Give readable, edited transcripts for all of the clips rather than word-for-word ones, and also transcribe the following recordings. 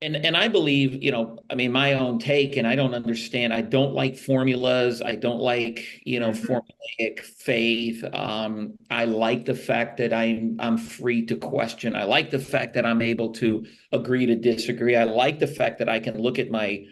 And I believe, I mean, my own take, and I don't understand. I don't like formulas. I don't like, Hmm. formulaic faith. I like the fact that I'm free to question. I like the fact that I'm able to agree to disagree. I like the fact that I can look at my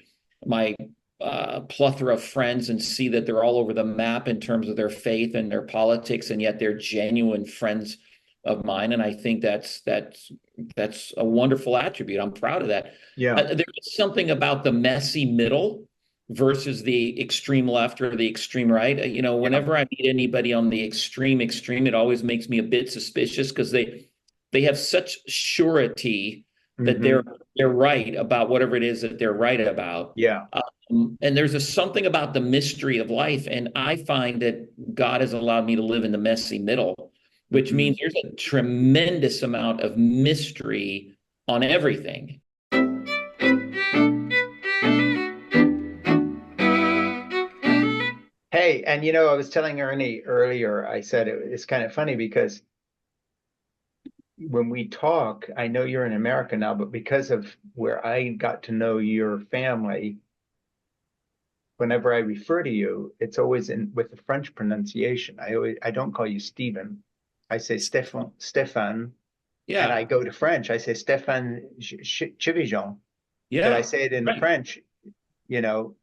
plethora of friends and see that they're all over the map in terms of their faith and their politics, and yet they're genuine friends of mine. And I think that's a wonderful attribute. I'm proud of that. Yeah. There is something about the messy middle versus the extreme left or the extreme right. Yeah. Whenever I meet anybody on the extreme, it always makes me a bit suspicious because they have such surety that they're Hmm. they're right about whatever it is that they're right about. Yeah. And there's something about the mystery of life, and I find that God has allowed me to live in the messy middle, which means Hmm. there's a tremendous amount of mystery on everything. Hey, and I was telling Ernie earlier, I said it's kind of funny because when we talk, I know you're in America now, but because of where I got to know your family, whenever I refer to you, it's always in with the French pronunciation. I don't call you Stephen. I say Stefan, and I Yeah, go to French. I say Stephan Tchividjian. But I yeah, say it in right. French,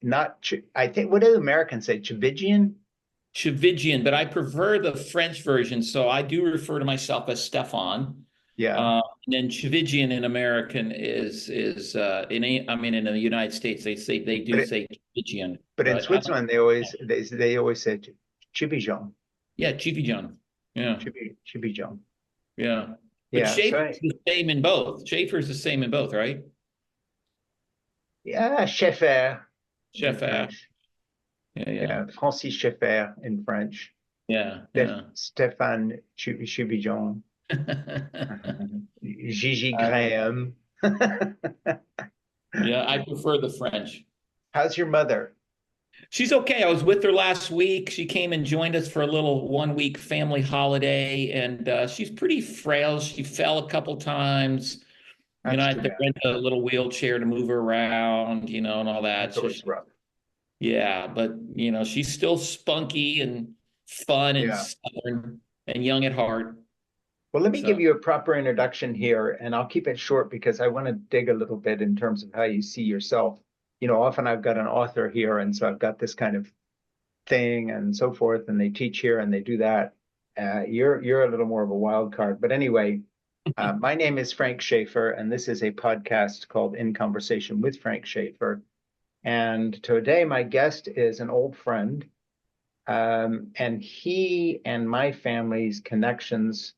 not I think what do Americans say? Tchividjian? Tchividjian, but I prefer the French version, so I do refer to myself as Stefan. Yeah. And then Tchividjian in American I mean in the United States they But do it, say Tchividjian, but in but I like Switzerland they always say Tchividjian. yeah, Tchividjian. Yeah, Tchividjian. yeah. But Yeah. So Schaefer's the same in both. Schaefer's the same in both, right? yeah, Schaeffer in Schaeffer. French. Yeah, yeah, Yeah, Francis Schaeffer in French. yeah, yeah. Stéphane Tchividjian. Gigi Graham. Yeah, I prefer the French. How's your mother? She's okay. I was with her last week. She came and joined us for a little 1 week family holiday, and she's pretty frail. She fell a couple times. That's I too had to bad. rent a little wheelchair to move her around, and all that. That's So always rough. yeah, but she's still spunky and fun and Yeah. stubborn and young at heart. Well, let me So give you a proper introduction here, and I'll keep it short because I want to dig a little bit in terms of how you see yourself. Often I've got an author here, and so I've got this kind of thing and so forth, and they teach here and they do that. You're a little more of a wild card, but anyway, my name is Frank Schaeffer, and this is a podcast called In Conversation with Frank Schaeffer. And today, my guest is an old friend, and he and my family's connections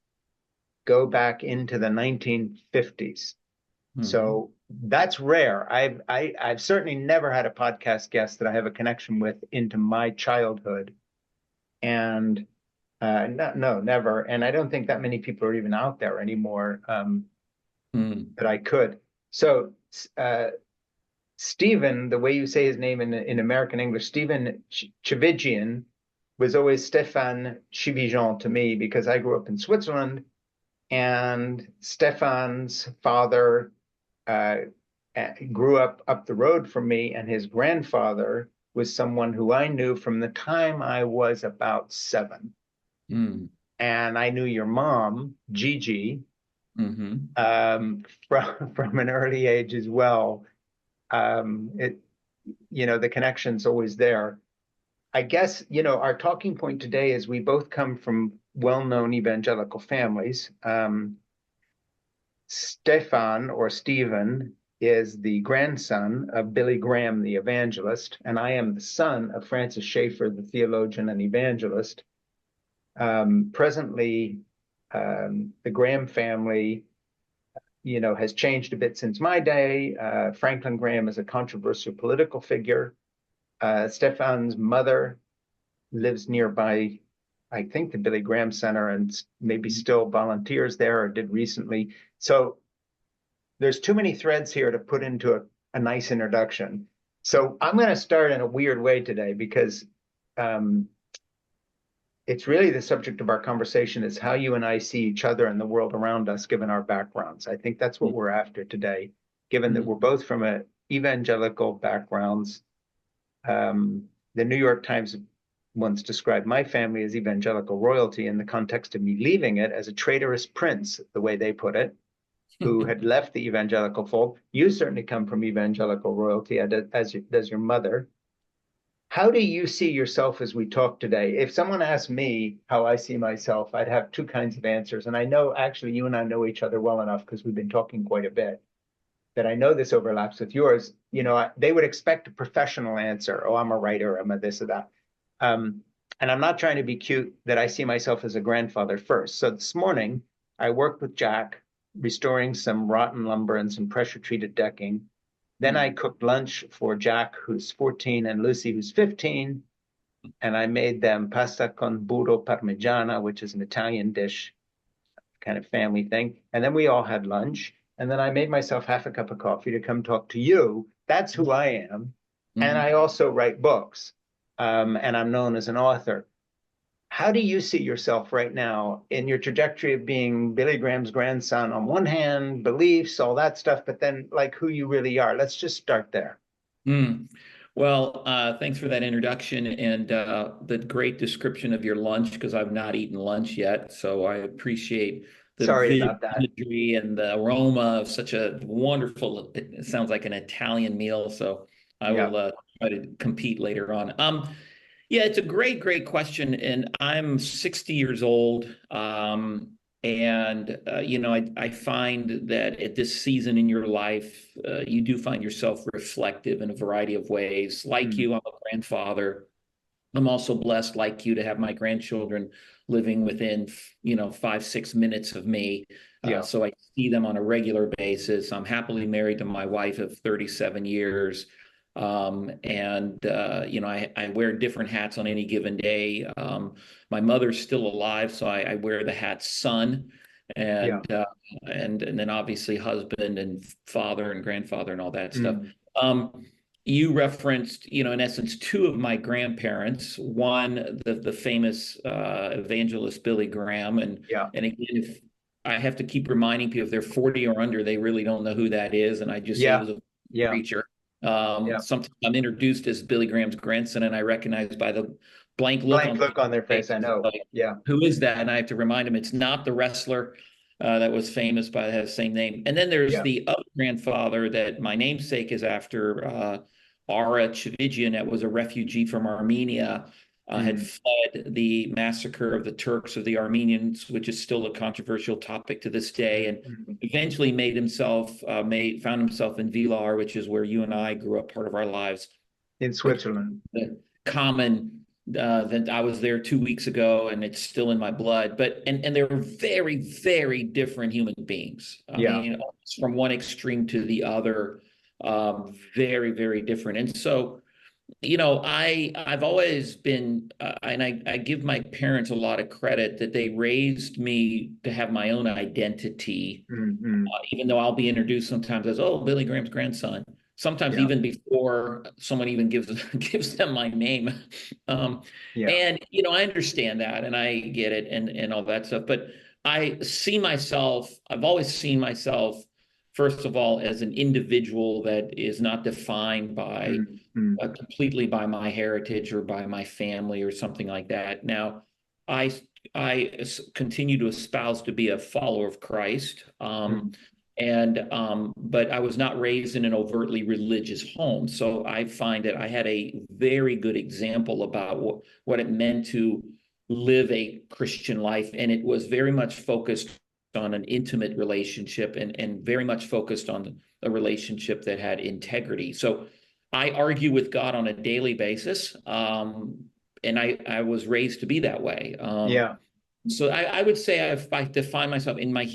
go back into the 1950s. mhm. So that's rare. I've certainly never had a podcast guest that I have a connection with into my childhood, and no, no, never. And I don't think that many people are even out there anymore Hmm. that I could. So Stephen, the way you say his name in American English, Stephan Tchividjian was always Stephan Tchividjian to me because I grew up in Switzerland, and Stephan's father uh, grew up the road from me, and his grandfather was someone who I knew from the time I was about 7. Hmm. And I knew your mom, Gigi, Hmm. from an early age as well. It the connection's always there. I guess our talking point today is we both come from well-known evangelical families. Stefan or Stephen is the grandson of Billy Graham, the evangelist, and I am the son of Francis Schaeffer, the theologian and evangelist. Presently, the Graham family, has changed a bit since my day. Franklin Graham is a controversial political figure. Stefan's mother lives nearby, I think, the Billy Graham Center, and maybe still volunteers there or did recently. So there's too many threads here to put into a nice introduction. So I'm going to start in a weird way today because um, it's really the subject of our conversation is how you and I see each other and the world around us, given our backgrounds. I think that's what we're after today. given that Mm. we're both from evangelical backgrounds. The New York Times once described my family as evangelical royalty in the context of me leaving it as a traitorous prince, the way they put it, who had left the evangelical fold. You certainly come from evangelical royalty, as does your mother. How do you see yourself as we talk today? If someone asked me how I see myself, I'd have two kinds of answers. And I know actually you and I know each other well enough because we've been talking quite a bit that I know this overlaps with yours. You know, they would expect a professional answer. Oh, I'm a writer, I'm a this or that. And I'm not trying to be cute that I see myself as a grandfather first. So this morning, I worked with Jack, restoring some rotten lumber and some pressure treated decking. Then I cooked lunch for Jack, who's 14, and Lucy, who's 15. And I made them pasta con burro parmigiana, which is an Italian dish, kind of family thing. And then we all had lunch. And then I made myself half a cup of coffee to come talk to you. That's who I am. And I also write books, and I'm known as an author. How do you see yourself right now in your trajectory of being Billy Graham's grandson on one hand, beliefs, all that stuff, but then like who you really are? Let's just start there. Mm. Well, thanks for that introduction and the great description of your lunch, because I've not eaten lunch yet. So I appreciate the Sorry about that. imagery and the aroma of such a wonderful, it sounds like an Italian meal. So I Yeah. will try to compete later on. Yeah, it's a great, great question. And I'm 60 years old. And I find that at this season in your life, you do find yourself reflective in a variety of ways. Like Mm. you, I'm a grandfather. I'm also blessed, like you, to have my grandchildren living within, 5, 6 minutes of me. Yeah. So I see them on a regular basis. I'm happily married to my wife of 37 years. I wear different hats on any given day. My mother's still alive, so I wear the hat son, Yeah. and then obviously husband and father and grandfather and all that stuff. Mm. Um, you referenced, in essence, two of my grandparents. One, the famous evangelist Billy Graham, Yeah. and again, if I have to keep reminding people if they're 40 or under, they really don't know who that is, and I just say he Yeah. was a Yeah. preacher. Yeah. Sometimes I'm introduced as Billy Graham's grandson, and I recognize by the blank look Blank on look on their their face. I face, know. like, Yeah. who is that? And I have to remind him it's not the wrestler that was famous by the same name. And then there's Yeah. the other grandfather that my namesake is after, Ara Tchividjian, that was a refugee from Armenia, had Mm. fled the massacre of the Turks of the Armenians, which is still a controversial topic to this day, and Mm. eventually found himself in Vilar, which is where you and I grew up part of our lives. In Switzerland. The common that I was there 2 weeks ago, and it's still in my blood. But and they're very, very different human beings. I Yeah. mean, from one extreme to the other, very, very different. And so, I've always been, and I give my parents a lot of credit that they raised me to have my own identity, Mm. even though I'll be introduced sometimes as, oh, Billy Graham's grandson. Sometimes Yeah. even before someone even gives gives them my name. Um, Yeah. and I understand that and I get it and all that stuff. But I've always seen myself, first of all, as an individual that is not defined by Mm. completely by my heritage or by my family or something like that. Now, I I continue to espouse to be a follower of Christ. Mm. But I was not raised in an overtly religious home. So I find that I had a very good example about what it meant to live a Christian life. And it was very much focused on an intimate relationship and very much focused on a relationship that had integrity. So I argue with God on a daily basis. And I was raised to be that way. Yeah. So I would say I define myself in my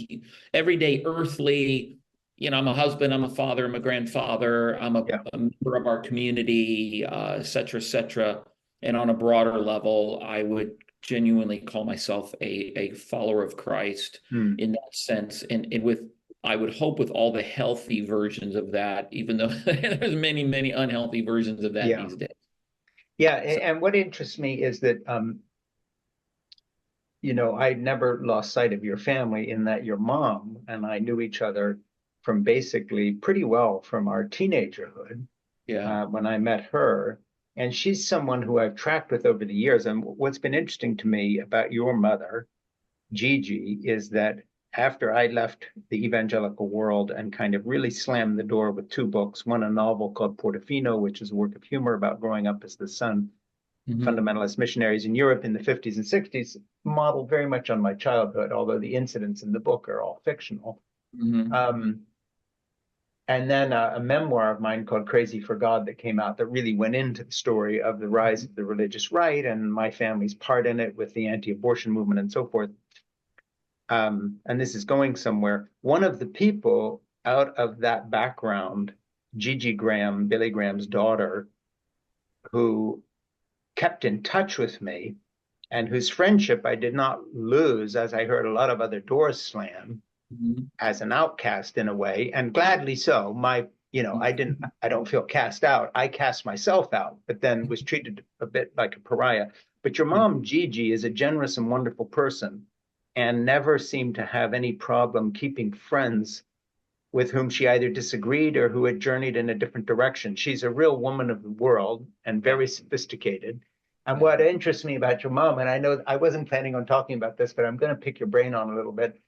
everyday earthly, I'm a husband, I'm a father, I'm a grandfather, I'm Yeah. a member of our community, et cetera, et cetera. And on a broader level, I would genuinely call myself a follower of Christ Mm. in that sense. And with, I would hope with all the healthy versions of that, even though there's many, many unhealthy versions of that Yeah. these days. Yeah. So, And what interests me is that I never lost sight of your family in that your mom and I knew each other from basically pretty well from our teenagerhood Yeah. when I met her. And she's someone who I've tracked with over the years. And what's been interesting to me about your mother, Gigi, is that after I left the evangelical world and kind of really slammed the door with two books, one a novel called Portofino, which is a work of humor about growing up as the son of Hmm. fundamentalist missionaries in Europe in the 50s and 60s, modeled very much on my childhood, although the incidents in the book are all fictional. Hmm. Um, and then a memoir of mine called Crazy for God that came out that really went into the story of the rise of the religious right and my family's part in it with the anti-abortion movement and so forth. And this is going somewhere. One of the people out of that background, Gigi Graham, Billy Graham's daughter, who kept in touch with me and whose friendship I did not lose as I heard a lot of other doors slam Hmm. as an outcast in a way, and gladly so. I don't feel cast out. I cast myself out, but then was treated a bit like a pariah. But your mom, Gigi, is a generous and wonderful person and never seemed to have any problem keeping friends with whom she either disagreed or who had journeyed in a different direction. She's a real woman of the world and Yeah. very sophisticated. And Yeah. what interests me about your mom, and I know I wasn't planning on talking about this, but I'm going to pick your brain on a little bit,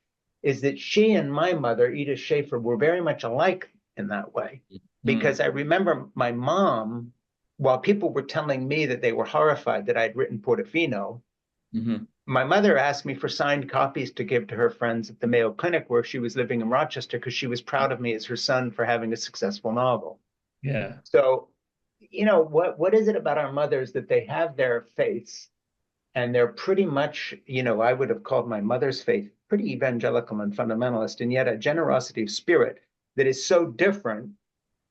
is that she and my mother, Edith Schaeffer, were very much alike in that way. Because Hmm. I remember my mom, while people were telling me that they were horrified that I'd written Portofino, Hmm. my mother asked me for signed copies to give to her friends at the Mayo Clinic where she was living in Rochester because she was proud of me as her son for having a successful novel. Yeah. So, what is it about our mothers that they have their faiths and they're pretty much, I would have called my mother's faith pretty evangelical and fundamentalist, and yet a generosity of spirit that is so different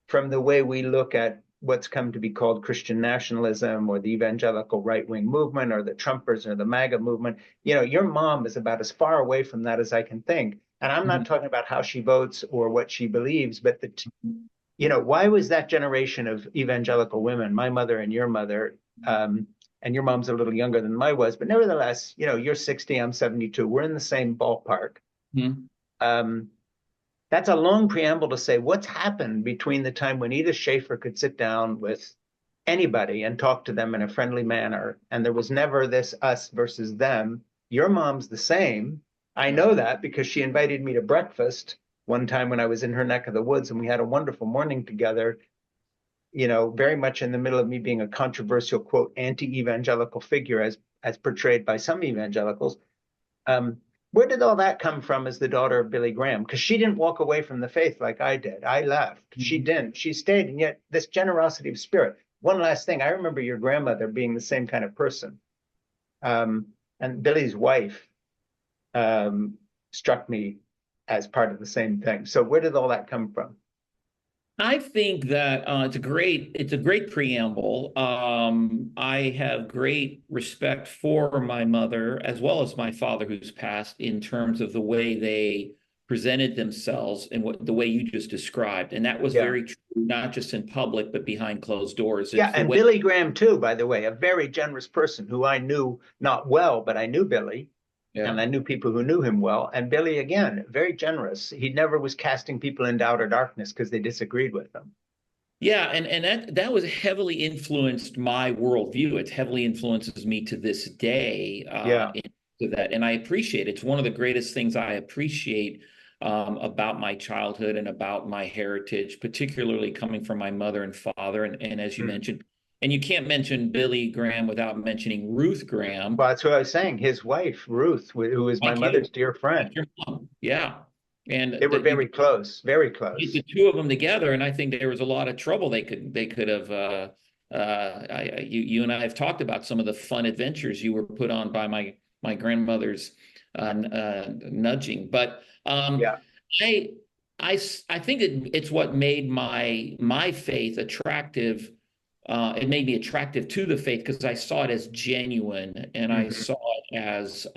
from the way we look at what's come to be called Christian nationalism or the evangelical right wing movement or the Trumpers or the MAGA movement. Your mom is about as far away from that as I can think. And I'm not Hmm. talking about how she votes or what she believes, but why was that generation of evangelical women, my mother and your mother, and your mom's a little younger than I was, but nevertheless, you're 60, I'm 72. We're in the same ballpark. Hmm. Um, that's a long preamble to say what's happened between the time when Edith Schaeffer could sit down with anybody and talk to them in a friendly manner, and there was never this us versus them. Your mom's the same. I Yeah. know that because she invited me to breakfast one time when I was in her neck of the woods, and we had a wonderful morning together. Very much in the middle of me being a controversial quote anti-evangelical figure as portrayed by some evangelicals. Um, where did all that come from as the daughter of Billy Graham? Because she didn't walk away from the faith like I did. I left. She Hmm. didn't. She stayed. And yet, this generosity of spirit. One last thing. I remember your grandmother being the same kind of person. Um, and Billy's wife um, struck me as part of the same thing. So, where did all that come from? I think that it's a great preamble. I have great respect for my mother as well as my father who's passed in terms of the way they presented themselves and the way you just described. And that was Yeah. very true, not just in public, but behind closed doors. Yeah. It's the And way, Billy Graham, too, by the way, a very generous person who I knew not well, but I knew Billy. yeah. And I knew people who knew him well. And Billy, again, very generous. He never was casting people into outer darkness because they disagreed with him. Yeah, and that was heavily influenced my worldview. It heavily influences me to this day Yeah. into that, and I appreciate it. It's one of the greatest things I appreciate about my childhood and about my heritage, particularly coming from my mother and father, and as you Mm. mentioned, and you can't mention Billy Graham without mentioning Ruth Graham, Well, that's what I was saying. His wife, Ruth, who is my like mother's you, dear like friend, your mom. Yeah, they and were that you very close, very get close. the two of them together, and I think there was a lot of trouble they could have. You and I have talked about some of the fun adventures you were put on by my grandmother's nudging, but Yeah. I I think it's what made my faith attractive. It made me attractive to the faith because I saw it as genuine and I Hmm. saw it as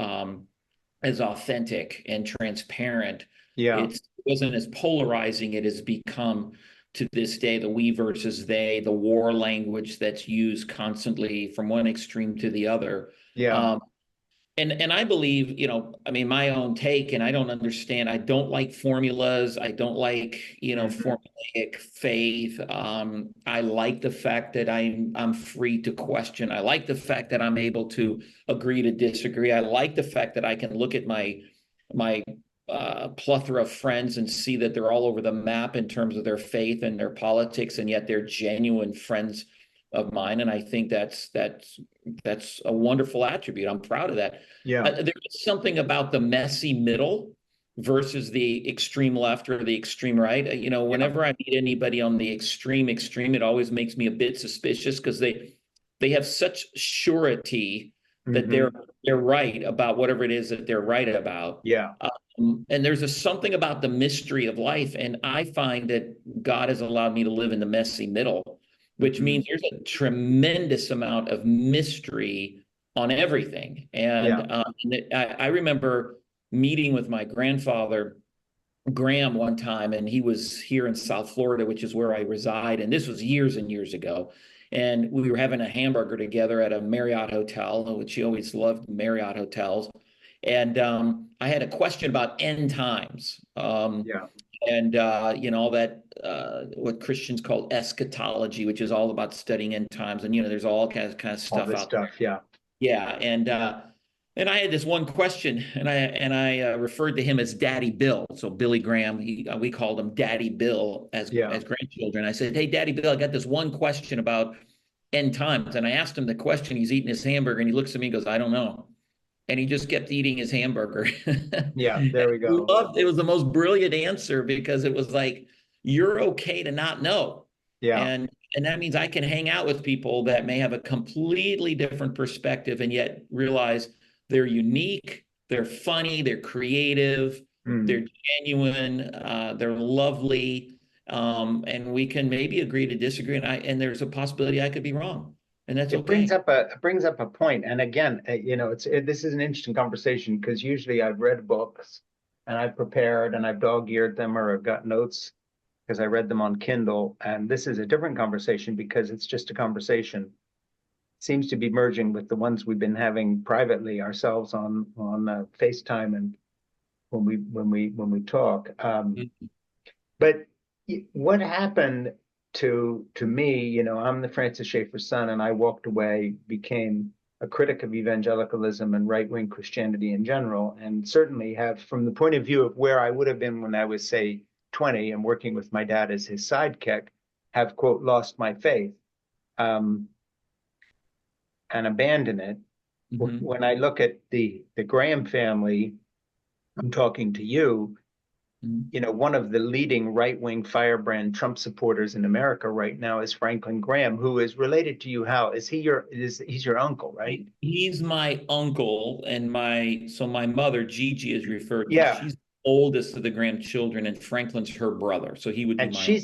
authentic and transparent. Yeah. It wasn't as polarizing it has become to this day, the we versus they, the war language that's used constantly from one extreme to the other. Yeah. Um, And I believe, I mean, my own take, and I don't understand. I don't like formulas. I don't like, Hmm. formulaic faith. I like the fact that I'm free to question. I like the fact that I'm able to agree to disagree. I like the fact that I can look at my plethora of friends and see that they're all over the map in terms of their faith and their politics, and yet they're genuine friends of mine. And I think that's a wonderful attribute. I'm proud of that. Yeah. There is something about the messy middle versus the extreme left or the extreme right. Yeah. Whenever I meet anybody on the extreme, it always makes me a bit suspicious because they have such surety that they're Hmm. they're right about whatever it is that they're right about. Yeah. And there's something about the mystery of life, and I find that God has allowed me to live in the messy middle, which Hmm. means there's a tremendous amount of mystery on everything. Yeah. I remember meeting with my grandfather, Graham, one time, and he was here in South Florida, which is where I reside. And this was years and years ago. And we were having a hamburger together at a Marriott hotel, which he always loved Marriott hotels. And I had a question about end times. Yeah. And all that what Christians call eschatology, which is all about studying end times, and there's all kinds of All stuff this out there. stuff. Yeah. Yeah, and I had this one question, and I referred to him as Daddy Bill. So Billy Graham, we called him Daddy Bill Yeah. as grandchildren. I said, "Hey, Daddy Bill, I got this one question about end times," and I asked him the question. He's eating his hamburger, and he looks at me and goes, "I don't know." And he just kept eating his hamburger. Yeah. And There we go. it was the most brilliant answer because it was like, you're okay to not know. Yeah. And that means I can hang out with people that may have a completely different perspective and yet realize they're unique, they're funny, they're creative, Mm. they're genuine, they're lovely. And we can maybe agree to disagree. And there's a possibility I could be wrong. And that's okay. It brings up a point. And again, this is an interesting conversation because usually I've read books and I've prepared and I've dog-eared them or I've got notes because I read them on Kindle. And this is a different conversation because it's just a conversation. Seems to be merging with the ones we've been having privately ourselves on FaceTime and when we talk. But what happened to me, I'm the Francis Schaeffer son, and I walked away, became a critic of evangelicalism and right-wing Christianity in general, and certainly have, from the point of view of where I would have been when I was, say, 20 and working with my dad as his sidekick, have, quote, lost my faith um, and abandoned it. Mhm. When I look at the Graham family, I'm talking to you, Mhm. one of the leading right-wing firebrand Trump supporters in America right now is Franklin Graham, who is related to you. How is he he's your uncle, right? He's my uncle, and my mother, Gigi, is referred to. Yeah. She's the oldest of the grandchildren, and Franklin's her brother. So he would be And my uncle.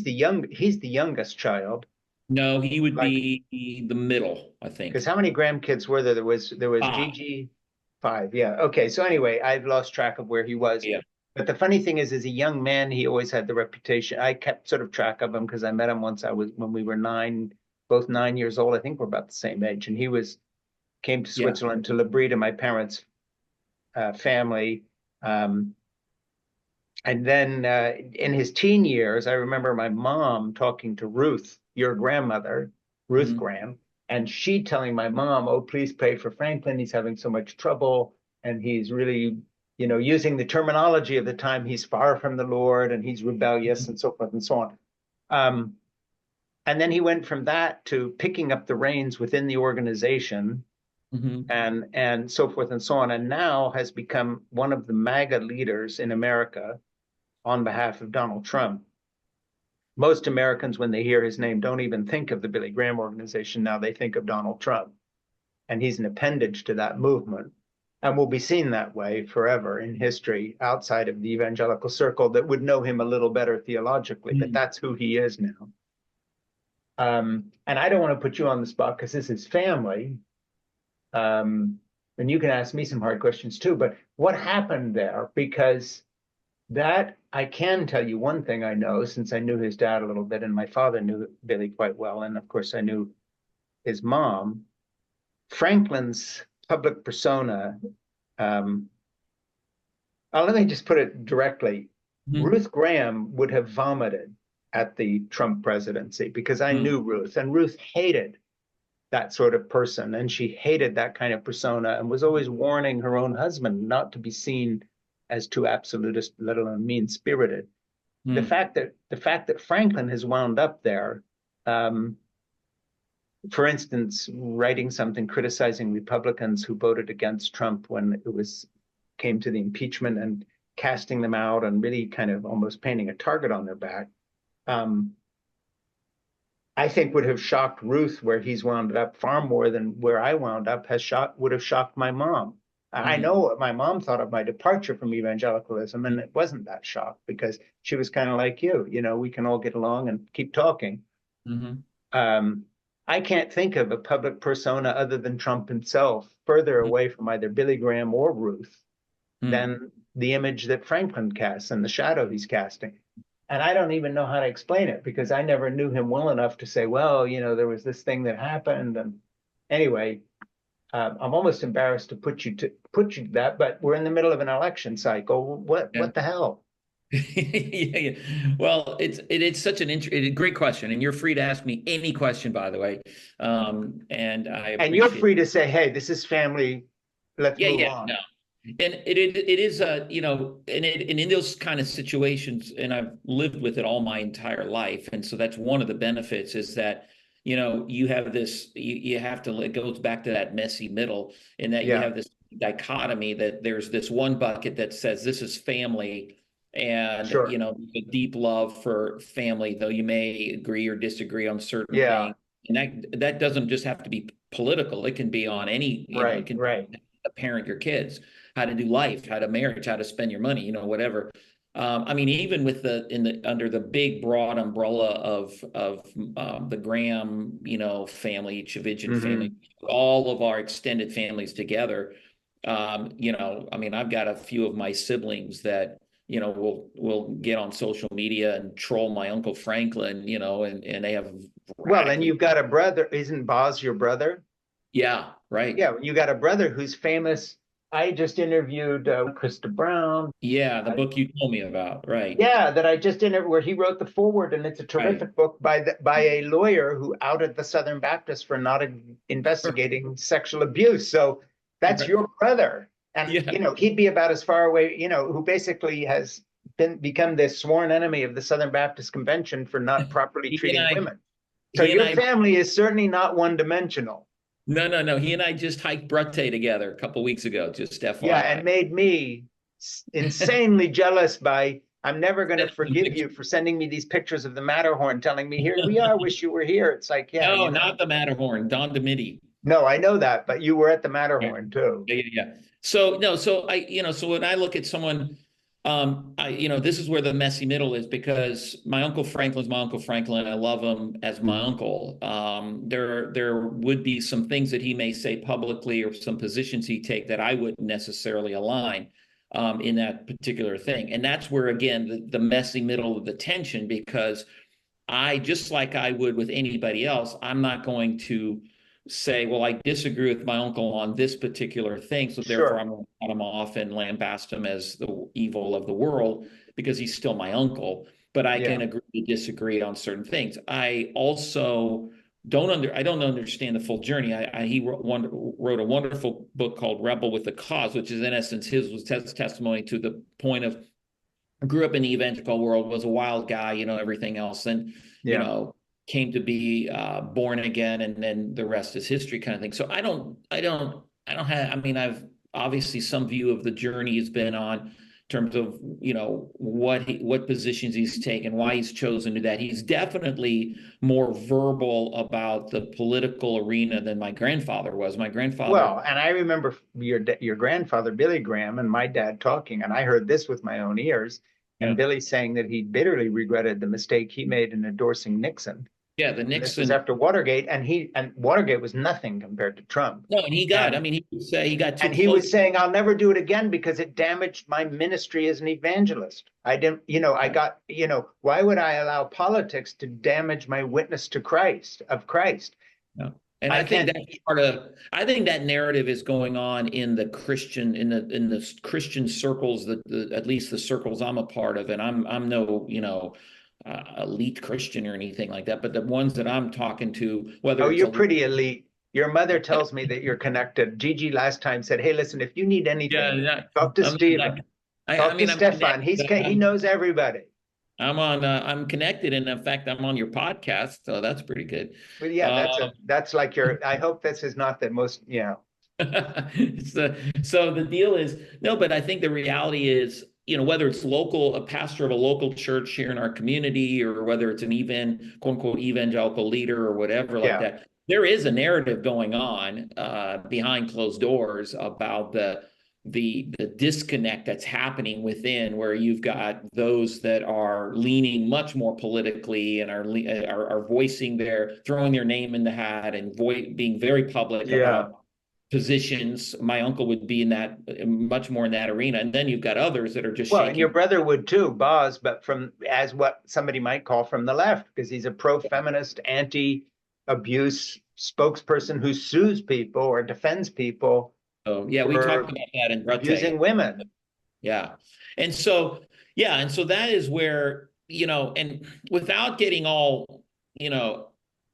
he's the youngest child. No, he would Like, be the middle, I because think. how many grandkids were there? There was Ah, Gigi, five. Yeah. Okay. So anyway, I've lost track of where he was. yeah, But the funny thing is, as a young man, he always had the reputation. I kept sort of track of him because I met him once. I was when we were both 9 years old. I think we're about the same age, and he came to yeah. Switzerland to Lebrida, my parents' family. Um, and then in his teen years, I remember my mom talking to Ruth, your grandmother, Ruth Mhm. Graham, and she telling my mom, "Oh, please pray for Franklin. He's having so much trouble, and he's really, using the terminology of the time, he's far from the Lord, and he's rebellious, and so forth and so on." Um, and then he went from that to picking up the reins within the organization Mhm. and so forth and so on, and now has become one of the MAGA leaders in America on behalf of Donald Trump. Most Americans, when they hear his name, don't even think of the Billy Graham organization. Now they think of Donald Trump, and he's an appendage to that movement and will be seen that way forever in history outside of the evangelical circle that would know him a little better theologically, but Mhm. that's who he is now. And I don't want to put you on the spot because this is family. Um, and you can ask me some hard questions too, but what happened there? Because that I can tell you one thing I know since I knew his dad a little bit, and my father knew Billy quite well, and of course I knew his mom. Franklin's public persona Um, let me just put it directly. Mhm. Ruth Graham would have vomited at the Trump presidency because I Mm. knew Ruth, and Ruth hated that sort of person, and she hated that kind of persona, and was always warning her own husband not to be seen as too absolutist, let alone mean-spirited. Mm. The fact that Franklin has wound up there, um, for instance, writing something criticizing Republicans who voted against Trump when it was came to the impeachment, and casting them out and really kind of almost painting a target on their back. Um, I think would have shocked Ruth where he's wound up far more than where I wound up would have shocked my mom. I Mm. know what my mom thought of my departure from evangelicalism, and it wasn't that shocked because she was kind of like you know, we can all get along and keep talking. Mm-hmm. Um, I can't think of a public persona other than Trump himself further away from either Billy Graham or Ruth Mm. than the image that Franklin casts and the shadow he's casting. And I don't even know how to explain it because I never knew him well enough to say, well, you know, there was this thing that happened. And anyway, I'm almost embarrassed to put you to that, but we're in the middle of an election cycle. Yeah. What the hell? Yeah, yeah. Well, it's such an great question, and you're free to ask me any question, by the way. And I And you're appreciate. free to say, hey, this is family. Let's Yeah, move yeah, no, on. and it is you know, and in those kind of situations, and I've lived with it all my entire life, and so that's one of the benefits is that you know you have this you have to it goes back to that messy middle in that you Yeah, have this dichotomy that there's this one bucket that says this is family and you sure. know a deep love for family, though you may agree or disagree on certain Yeah, things, and that doesn't just have to be political. It can be on any, you know, it right, can right. parent your kids, how to do life, how to marriage, how to spend your money, you know, whatever. I mean, even with the in the under the big broad umbrella of the Graham, you know, family, Tchividjian family, Hmm. all of our extended families together. You know, I mean, I've got a few of my siblings that you know will get on social media and troll my Uncle Franklin, you know, and they have Well, and radically, you've got a brother. Isn't Boz your brother? yeah, right. Yeah, you got a brother who's famous. I just interviewed Krista Brown. Yeah, the Uh, book you told me about, right, yeah, that I just interviewed where he wrote the foreword, and it's a right. terrific book by a lawyer who outed the Southern Baptists for not investigating sexual abuse. So that's Right. your brother, and Yeah. you know he'd be about as far away. You know, who basically has become the sworn enemy of the Southern Baptist Convention for not properly He and treating I, women. So he and your I, family is certainly not one dimensional. no, no, no. He and I just hiked Brute together a couple weeks ago, just Yeah, FYI. and made me insanely jealous by I'm never going to forgive you for sending me these pictures of the Matterhorn, telling me, here we are, wish you were here. It's like, yeah, No, you know, not the Matterhorn, Don Dimity. no, I know that, but you were at the Yeah, Matterhorn too. yeah, yeah. So no, so I, you know, so when I look at someone, I, you know, this is where the messy middle is because my Uncle Franklin's my Uncle Franklin. I love him as my uncle. There would be some things that he may say publicly or some positions he take that I wouldn't necessarily align in that particular thing. And that's where again the messy middle of the tension because I just like I would with anybody else, I'm not going to say, well, I disagree with my uncle on this particular thing, so therefore Sure. I'm going to cut him off and lambast him as the evil of the world because he's still my uncle. But I Yeah. can agree to disagree on certain things. I also I don't understand the full journey. He wrote a wonderful book called Rebel with the Cause, which is in essence his was testimony to the point of grew up in the evangelical world, was a wild guy, you know, everything else, and you Yeah. know, came to be born again, and then the rest is history, kind of thing. So I don't have. I mean, I've obviously some view of the journey he's been on in terms of you know what positions he's taken, why he's chosen to that. He's definitely more verbal about the political arena than my grandfather was. My grandfather, Well, and I remember your grandfather, Billy Graham, and my dad talking, and I heard this with my own ears, and yeah, Billy saying that he bitterly regretted the mistake he made in endorsing Nixon. yeah, the And this was Nixon. after Watergate, and Watergate was nothing compared to Trump. No, and he got. I And mean, he would say he got too and he close. was saying, I'll never do it again because it damaged my ministry as an evangelist. I didn't, you know, I got, you know, why would I allow politics to damage my witness to Christ, of Christ? Yeah. And I I think can't. that's part of, I think that narrative is going on in the Christian, in the Christian circles, at least the circles I'm a part of. And I'm no, elite Christian or anything like that, but the ones that I'm talking to, Oh, whether it's you're a, pretty elite. Your mother tells me that you're connected. Gigi last time said, "Hey, listen, if you need yeah, anything, yeah, talk to I'm Stephen. I Talk to mean, I'm Stefan. connected. He knows everybody." I'm connected. And in fact, I'm on your podcast. So that's pretty good. But yeah, Uh, that's like your. I hope this is not the most. so the deal is no, but I think the reality is, whether it's local, a pastor of a local church here in our community, or whether it's an quote unquote evangelical leader or whatever like Yeah, that, there is a narrative going on behind closed doors about the disconnect that's happening within, where you've got those that are leaning much more politically and are voicing throwing their name in the hat and being very public yeah. about positions. My uncle would be in that, much more in that arena, and then you've got others that are just Well, and your shaking. brother would too, Boz, but from as what somebody might call from the left, because he's a pro-feminist, anti-abuse spokesperson who sues people or defends people Oh yeah, we talked for about that in abusing Brate. women. Yeah. And so, yeah, and so that is where, and without getting all,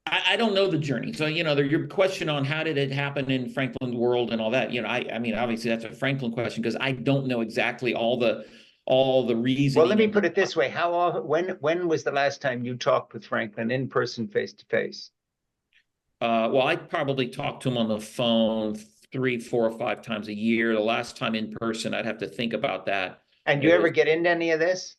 I don't know the journey. So, your question on how did it happen in Franklin's world and all that, I mean, obviously that's a Franklin question because I don't know exactly all the Well, let reasoning me and put it this way: when was the last time you talked with Franklin in person, face to face? well, I probably talk to him on the phone 3, 4, or 5 times a year. The last time in person, I'd have to think about that. And do It you ever was get into any of this?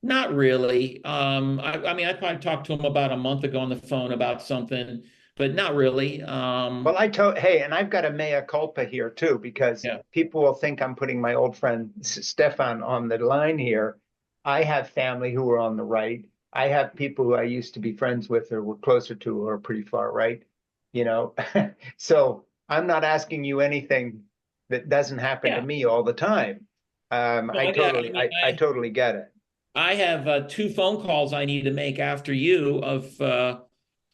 not really. I mean, I probably talked to him about a month ago on the phone about something, but not really. Well, hey, and I've got a mea culpa here too, because Yeah. people will think I'm putting my old friend Stefan on the line here. I have family who are on the right. I have people who I used to be friends with or were closer to who are pretty far right, you know. So I'm not asking you anything that doesn't happen to Yeah. me all the time. No, I got, I mean, I totally get it. I have 2 phone calls I need to make after you of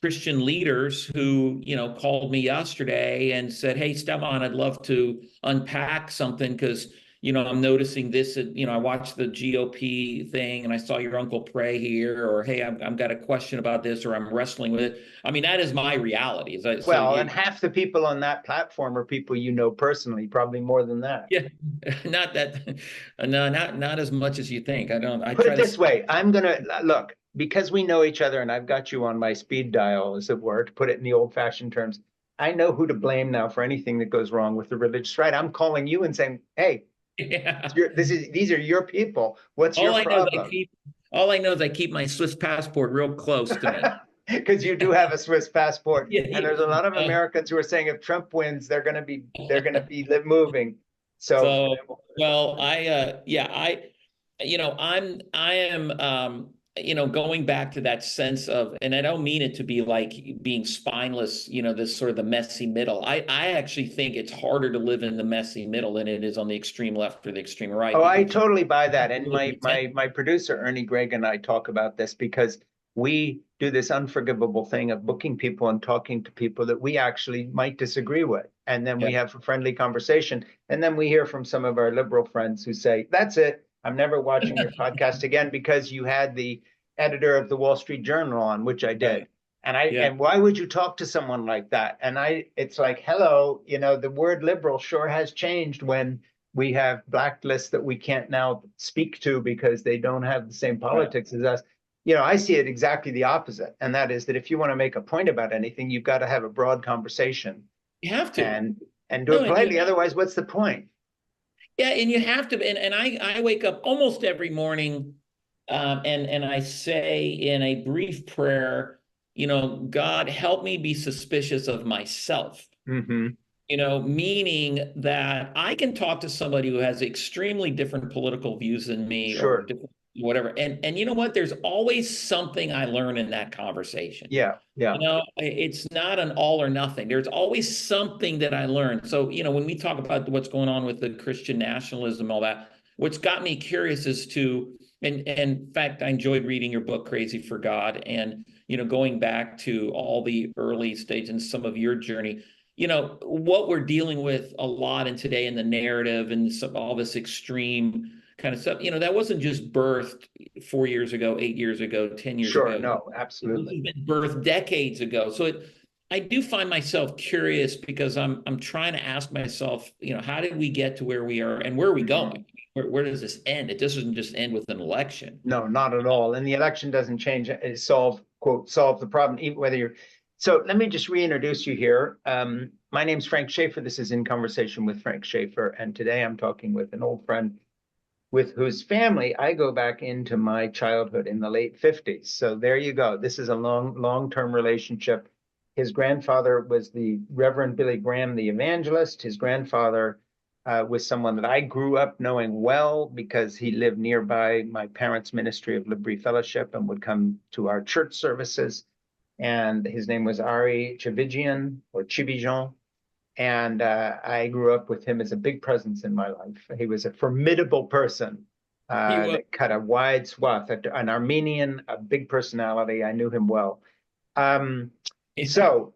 Christian leaders who, called me yesterday and said, "Hey, Stefan, I'd love to unpack something because, I'm noticing this. I watched the GOP thing and I saw your uncle pray here, or hey, I've got a question about this, or I'm wrestling with it." I mean, that is my reality. So Well, and half the people on that platform are people you know personally, probably more than that. yeah, not that, no, not as much as you think. I Put try it to this way, I'm gonna look, because we know each other and I've got you on my speed dial, as it were, to put it in the old-fashioned terms. I know who to blame now for anything that goes wrong with the religious right. I'm calling you and saying, "Hey, yeah. these are your people. What's All your I know is problem?" all I know is I keep my Swiss passport real close to me. Because you do have a Swiss passport, Yeah, and there's a lot of Americans who are saying if Trump wins, they're gonna be moving. So so well, yeah, I am going back to that sense of, and I don't mean it to be like being spineless, this sort of the messy middle. I actually think it's harder to live in the messy middle than it is on the extreme left or the extreme right, oh, I because totally buy that. And really pretend. my producer Ernie Gregg and I talk about this because we do this unforgivable thing of booking people and talking to people that we actually might disagree with. And then Yeah. we have a friendly conversation. And then we hear from some of our liberal friends who say, "That's it. I'm never watching your podcast again because you had the editor of the Wall Street Journal on," which I Right. did. Yeah. And why would you talk to someone like that? And it's like, hello, the word liberal sure has changed when we have blacklists that we can't now speak to because they don't have the same Right. politics as us. I see it exactly the opposite. And that is that if you want to make a point about anything, you've got to have a broad conversation You have to. and do No, it and you politely. Otherwise, what's the point? Yeah, and you have to, and I wake up almost every morning, and I say in a brief prayer, God, help me be suspicious of myself. Mm-hmm. Meaning that I can talk to somebody who has extremely different political views than me, or Sure. different whatever, and you know what? There's always something I learn in that conversation. Yeah. Yeah. It's not an all or nothing. There's always something that I learned. So, when we talk about what's going on with the Christian nationalism, all that, what's got me curious is and in fact, I enjoyed reading your book, Crazy for God. And, going back to all the early stages and some of your journey, what we're dealing with a lot in today in the narrative and all this extreme kind of stuff, that wasn't just birthed 4 years ago, 8 years ago, 10 years Sure, ago. no, It was absolutely. been birthed decades ago. So I do find myself curious because I'm trying to ask myself, how did we get to where we are and where are we going? Where does this end? It doesn't just end with an election. No, not at all. And the election doesn't change, solve the problem, even whether you're. So let me just reintroduce you here. My name's Frank Schaeffer. This is In Conversation with Frank Schaeffer. And today I'm talking with an old friend with whose family I go back into my childhood in the late 50s. So there you go. This is a long-term relationship. His grandfather was the Reverend Billy Graham, the evangelist. His grandfather was someone that I grew up knowing well because he lived nearby my parents' ministry of Libre Fellowship and would come to our church services. And his name was Ari Tchividjian or Tchividjian. And I grew up with him as a big presence in my life. He was a formidable person He was. that cut a wide swath, an Armenian, a big personality. I knew him well. So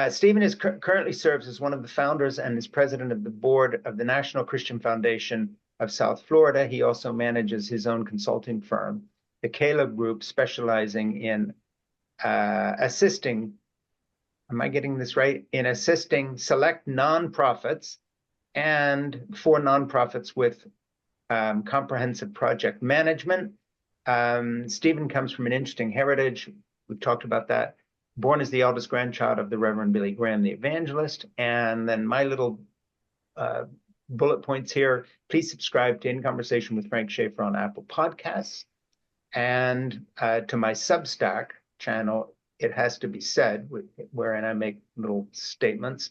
Stephen currently serves as one of the founders and is president of the board of the National Christian Foundation of South Florida. He also manages his own consulting firm, the Caleb Group, specializing in assisting, am I getting this right? In assisting select nonprofits and for nonprofits with comprehensive project management. Stephen comes from an interesting heritage. We've talked about that. Born as the eldest grandchild of the Reverend Billy Graham, the evangelist. And then my little bullet points here. Please subscribe to In Conversation with Frank Schaeffer on Apple Podcasts. And to my Substack channel, It Has to Be Said, wherein I make little statements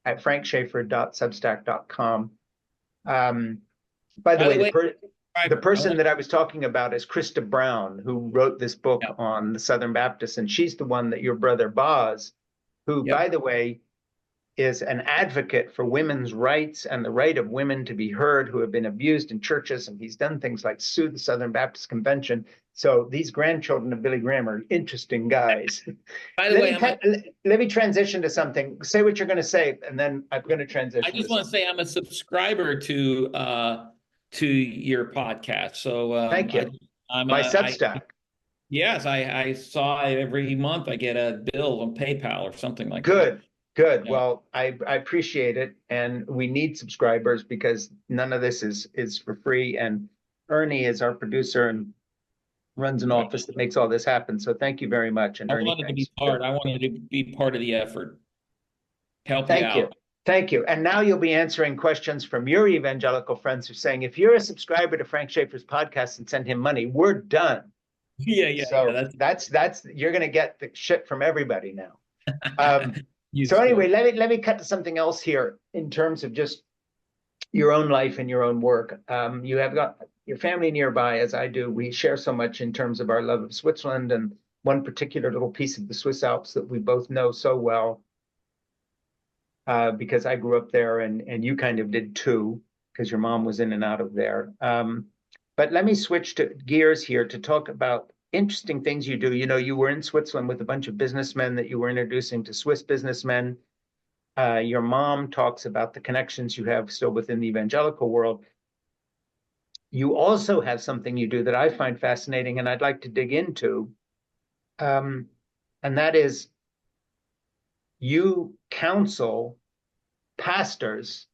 at frankschaeffer.substack.com. By the way, the person that I was talking about is Krista Brown, who wrote this book on the Southern Baptists, and she's the one that your brother Boz, who, by the way, is an advocate for women's rights and the right of women to be heard who have been abused in churches, and he's done things like sue the Southern Baptist Convention. So these grandchildren of Billy Graham are interesting guys. By the way, let me transition to something. Say what you're going to say, and then I'm going to transition. I just want to say I'm a subscriber to your podcast. So thank you. My Substack. Yes, I saw every month I get a bill on PayPal or something like that. Good. Yeah. Well, I appreciate it, and we need subscribers because none of this is for free. And Ernie is our producer and runs an office that makes all this happen. So thank you very much. And I wanted to be part of the effort. Help you out. Thank you. And now you'll be answering questions from your evangelical friends who are saying, if you're a subscriber to Frank Schaeffer's podcast and send him money, we're done. Yeah. So that's you're going to get the shit from everybody now. So anyway, let me cut to something else here in terms of just your own life and your own work. You have got your family nearby, as I do. We share so much in terms of our love of Switzerland and one particular little piece of the Swiss Alps that we both know so well. Because I grew up there and you kind of did too, because your mom was in and out of there. But let me switch to gears here to talk about interesting things you do. You were in Switzerland with a bunch of businessmen that you were introducing to Swiss businessmen. Your mom talks about the connections you have still within the evangelical world. You also have something you do that I find fascinating and I'd like to dig into. And that is you counsel pastors,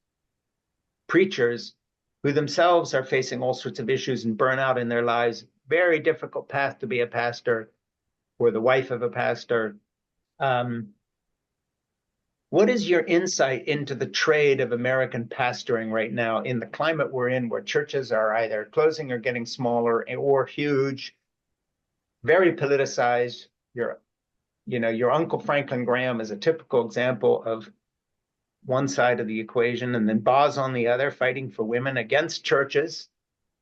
preachers who themselves are facing all sorts of issues and burnout in their lives. Very difficult path to be a pastor or the wife of a pastor. What is your insight into the trade of American pastoring right now in the climate we're in, where churches are either closing or getting smaller or huge, very politicized? Your Uncle Franklin Graham is a typical example of one side of the equation, and then Boz on the other, fighting for women against churches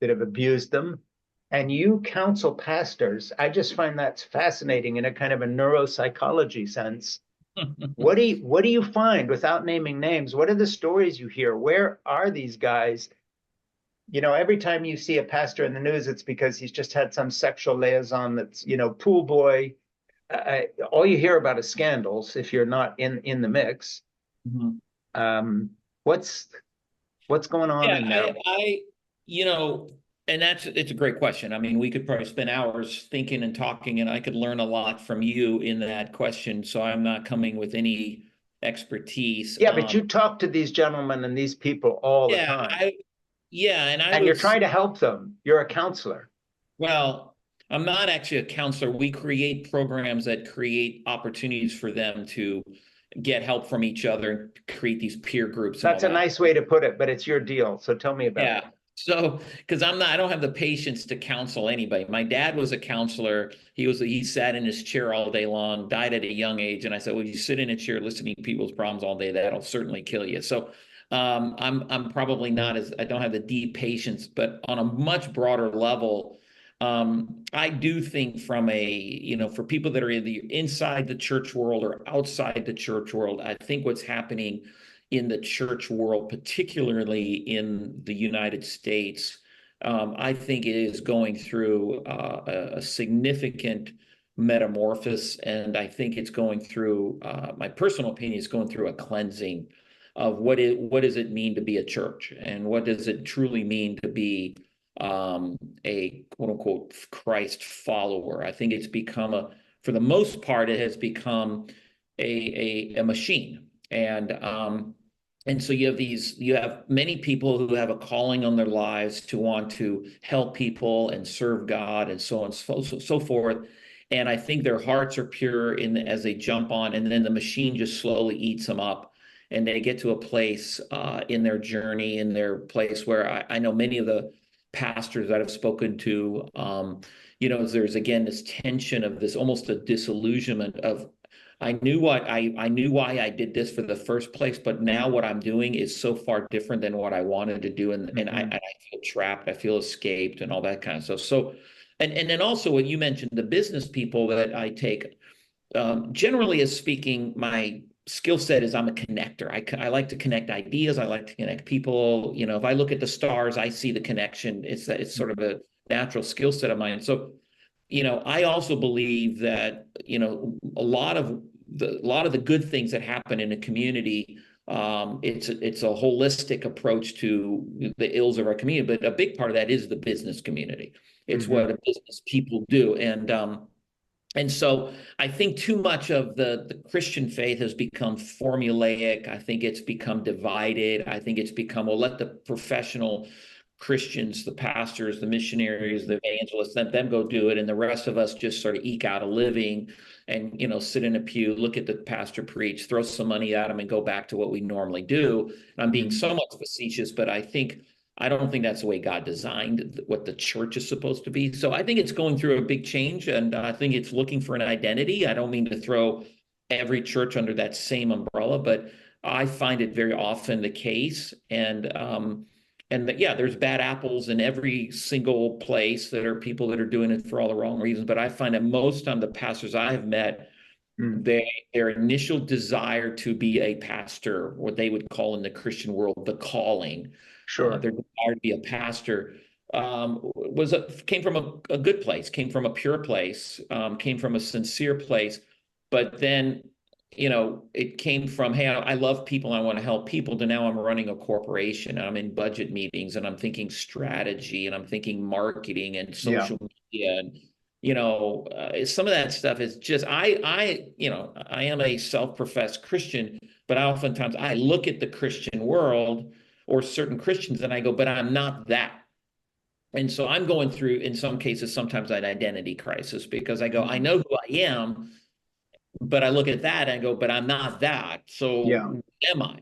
that have abused them. And you counsel pastors. I just find that's fascinating in a kind of a neuropsychology sense. What do you find, without naming names? What are the stories you hear? Where are these guys? Every time you see a pastor in the news, it's because he's just had some sexual liaison that's, pool boy, all you hear about is scandals if you're not in the mix. Mhm. Um, what's what's going on Yeah, in there? you know, and it's a great question. I mean, we could probably spend hours thinking and talking, and I could learn a lot from you in that question. So I'm not coming with any expertise. Yeah, but you talk to these gentlemen and these people all the Yeah, time, yeah, and I and you're would trying to help them. You're a counselor. well, I'm not actually a counselor. We create programs that create opportunities for them to get help from each other and create these peer groups and all That's a that. nice way to put it, but it's your deal. So tell me about it. Yeah. So, because I don't have the patience to counsel anybody. My dad was a counselor. He sat in his chair all day long, died at a young age. And I said, well, you sit in a chair listening to people's problems all day, that'll certainly kill you. So, I'm probably not as, I don't have the deep patience, but on a much broader level, I do think from for people that are either inside the church world or outside the church world, I think what's happening in the church world, particularly in the United States, I think it is going through a significant metamorphosis, and I think it's going through, my personal opinion, is going through a cleansing of what does it mean to be a church, and what does it truly mean to be a quote unquote Christ follower. I think it's become for the most part, it has become a machine. And so you have many people who have a calling on their lives to want to help people and serve God and so on and so forth. And I think their hearts are pure as they jump on, and then the machine just slowly eats them up. And they get to a place in their journey, in their place where I know many of the pastors that I've spoken to, there's again this tension of this almost a disillusionment of I knew why I did this for the first place, but now what I'm doing is so far different than what I wanted to do, and I feel trapped, I feel escaped, and all that kind of stuff. So, and then also what you mentioned, the business people that I take, generally as speaking, my skill set is I'm a connector. I like to connect ideas. I like to connect people. If I look at the stars, I see the connection. It's sort of a natural skill set of mine. So I also believe that, a lot of the good things that happen in a community, it's a holistic approach to the ills of our community, but a big part of that is the business community. It's Mm-hmm. what business people do. And so I think too much of the Christian faith has become formulaic. I think it's become divided. I think it's become, well, let the professional Christians, the pastors, the missionaries, the evangelists, let them go do it. And the rest of us just sort of eke out a living and, sit in a pew, look at the pastor preach, throw some money at him and go back to what we normally do. And I'm being Mm-hmm. somewhat facetious, but I don't think that's the way God designed what the church is supposed to be. So I think it's going through a big change, and I think it's looking for an identity. I don't mean to throw every church under that same umbrella, but I find it very often the case. Yeah, there's bad apples in every single place. That are people that are doing it for all the wrong reasons. But I find that most of the pastors I have met, Mm-hmm. their initial desire to be a pastor, what they would call in the Christian world the calling, Sure. their desire to be a pastor, came from a good place, came from a pure place, came from a sincere place. But then, it came from, hey, I love people, I want to help people, to now I'm running a corporation, and I'm in budget meetings, and I'm thinking strategy, and I'm thinking marketing and Yeah. social media, and some of that stuff is just I am a self-professed Christian, but oftentimes I look at the Christian world or certain Christians and I go, but I'm not that. And so I'm going through, in some cases, sometimes an identity crisis, because I go, I Mm-hmm. know who I am, but I look at that and go, but I'm not that. So Yeah. who am I?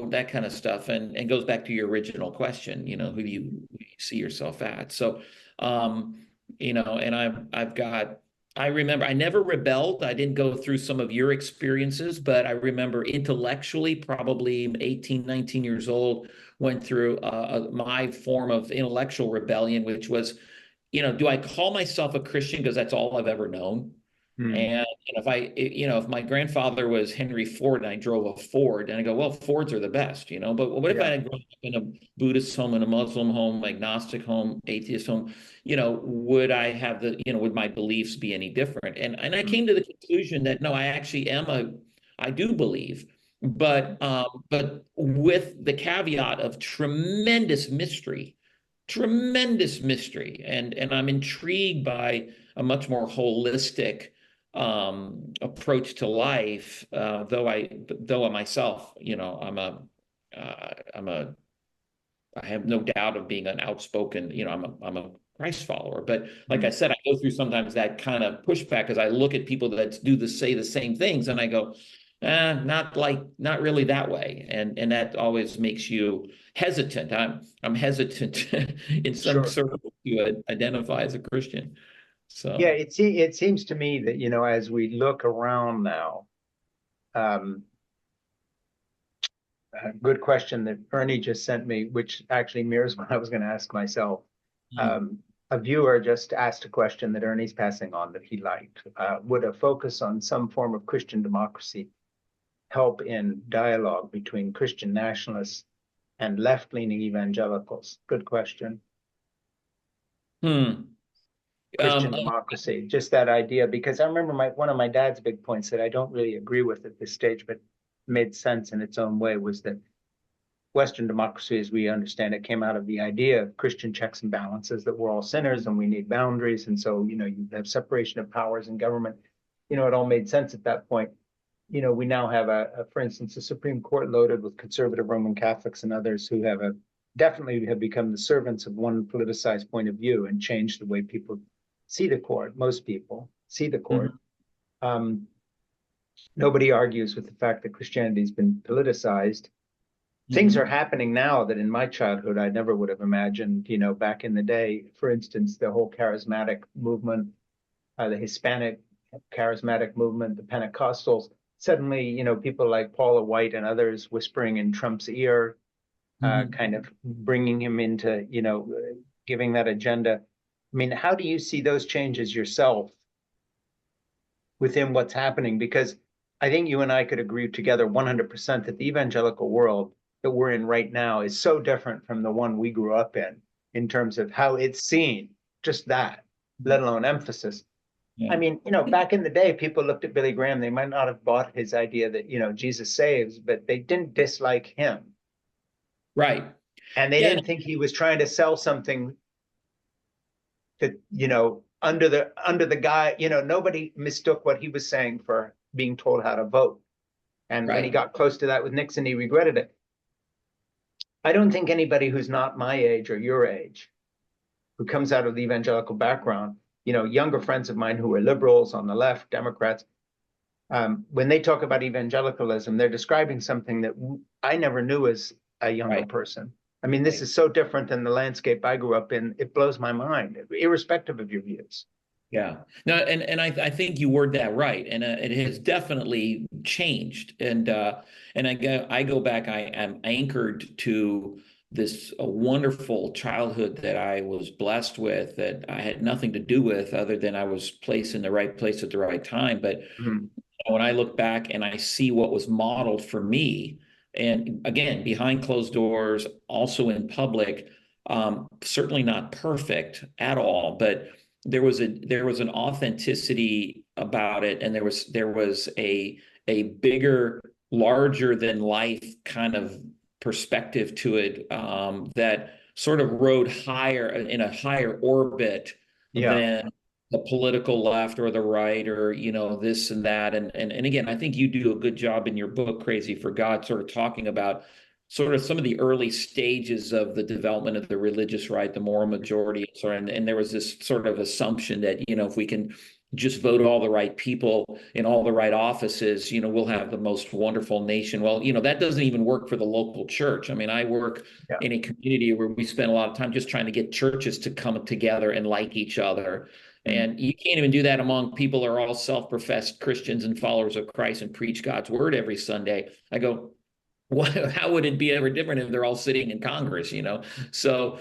That kind of stuff. And goes back to your original question, who do you see yourself at? So, and I remember I never rebelled. I didn't go through some of your experiences, but I remember intellectually, probably 18, 19 years old, went through my form of intellectual rebellion, which was, do I call myself a Christian because that's all I've ever known? Hmm. And if my grandfather was Henry Ford and I drove a Ford, and I go, well, Fords are the best, but what if I Yeah. had grown up in a Buddhist home, in a Muslim home, agnostic home, atheist home, would I have would my beliefs be any different? And I Hmm. came to the conclusion that no, I do believe, but with the caveat of tremendous mystery, and I'm intrigued by a much more holistic approach to life. Though I myself, I'm a I have no doubt of being an outspoken, I'm a Christ follower. But like I Hmm. said, I go through sometimes that kind of pushback as I look at people that say the same things, and I go, not really that way, and that always makes you hesitant. I'm hesitant in some Sure. circles to identify as a Christian. Yeah, So. it seems to me that, as we look around now, um, a good question that Ernie just sent me, which actually mirrors what I was going to ask myself. Mm. Um, a viewer just asked a question that Ernie's passing on that he liked. Would a focus on some form of Christian democracy help in dialogue between Christian nationalists and left-leaning evangelicals? Good question. Hmm. Christian Um, democracy, just that idea, because I remember one of my dad's big points that I don't really agree with at this stage, but made sense in its own way, was that Western democracy, as we understand it, came out of the idea of Christian checks and balances, that we're all sinners and we need boundaries. And so, you have separation of powers in government. It all made sense at that point. We now have for instance, a Supreme Court loaded with conservative Roman Catholics and others who definitely have become the servants of one politicized point of view and changed the way people see the court. Most people see the court. mhm, Um, Nobody argues with the fact that Christianity has been politicized. Things are mhm, happening now that in my childhood I never would have imagined. Back in the day, for instance, the whole charismatic movement, the Hispanic charismatic movement, the Pentecostals. Suddenly, people like Paula White and others whispering in Trump's ear, mhm. kind of bringing him into, giving that agenda. I mean, how do you see those changes yourself within what's happening? Because I think you and I could agree together 100% that the evangelical world that we're in right now is so different from the one we grew up in terms of how it's seen, just that, let alone emphasis. I Yeah. mean, back in the day, people looked at Billy Graham. They might not have bought his idea that, Jesus saves, but they didn't dislike him. Right. And they Yeah. didn't think he was trying to sell something that, under the guy, nobody mistook what he was saying for being told how to vote. And when he Right. got close to that with Nixon, he regretted it. I don't think anybody who's not my age or your age, who comes out of the evangelical background, younger friends of mine who are liberals on the left, Democrats, when they talk about evangelicalism, they're describing something that I never knew as a younger Right. person. I mean, this Right. is so different than the landscape I grew up in. It blows my mind, irrespective of your views. Yeah. No, and I think you word that right, and it has definitely changed. And I go back. I am anchored to this wonderful childhood that I was blessed with, that I had nothing to do with, other than I was placed in the right place at the right time. But Mm. when I look back and I see what was modeled for me, and again, behind closed doors, also in public, certainly not perfect at all, but there was an authenticity about it, and there was a bigger, larger than life kind of perspective to it, that sort of rode higher, in a higher orbit Yeah. than the political left or the right, or this and that. And again, I think you do a good job in your book, Crazy for God, sort of talking about sort of some of the early stages of the development of the religious right, the moral majority. And there was this sort of assumption that, if we can just vote all the right people in all the right offices, we'll have the most wonderful nation. Well, that doesn't even work for the local church. I mean, I work Yeah. in a community where we spend a lot of time just trying to get churches to come together and like each other. Mm. And you can't even do that among people who are all self-professed Christians and followers of Christ and preach God's word every Sunday. I go, how would it be ever different if they're all sitting in Congress, So,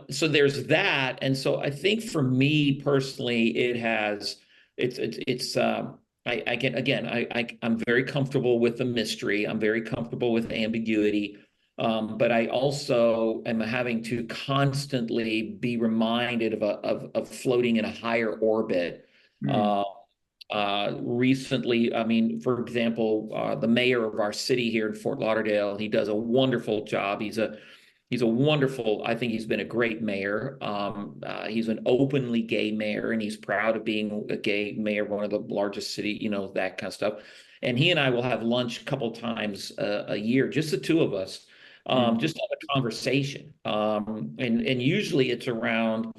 so there's that. And so I think for me personally, it has I can, again, I'm very comfortable with the mystery. I'm very comfortable with ambiguity. But I also am having to constantly be reminded of floating in a higher orbit. Mm. Uh, Recently, I mean, for example, the mayor of our city here in Fort Lauderdale, he does a wonderful job. He's a wonderful, I think he's been a great mayor. He's an openly gay mayor, and he's proud of being a gay mayor, one of the largest city, that kind of stuff. And he and I will have lunch a couple times a year, just the two of us, Mm. just to have a conversation. And usually it's around,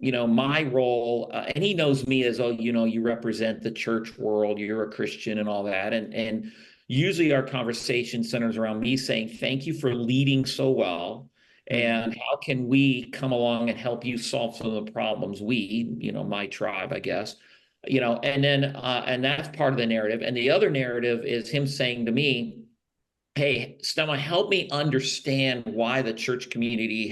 my role, and he knows me as, oh, you represent the church world, you're a Christian and all that. And usually our conversation centers around me saying, thank you for leading so well. Mm. And how can we come along and help you solve some of the problems my tribe, I guess, and then, and that's part of the narrative. And the other narrative is him saying to me, hey, Stella, help me understand why the church community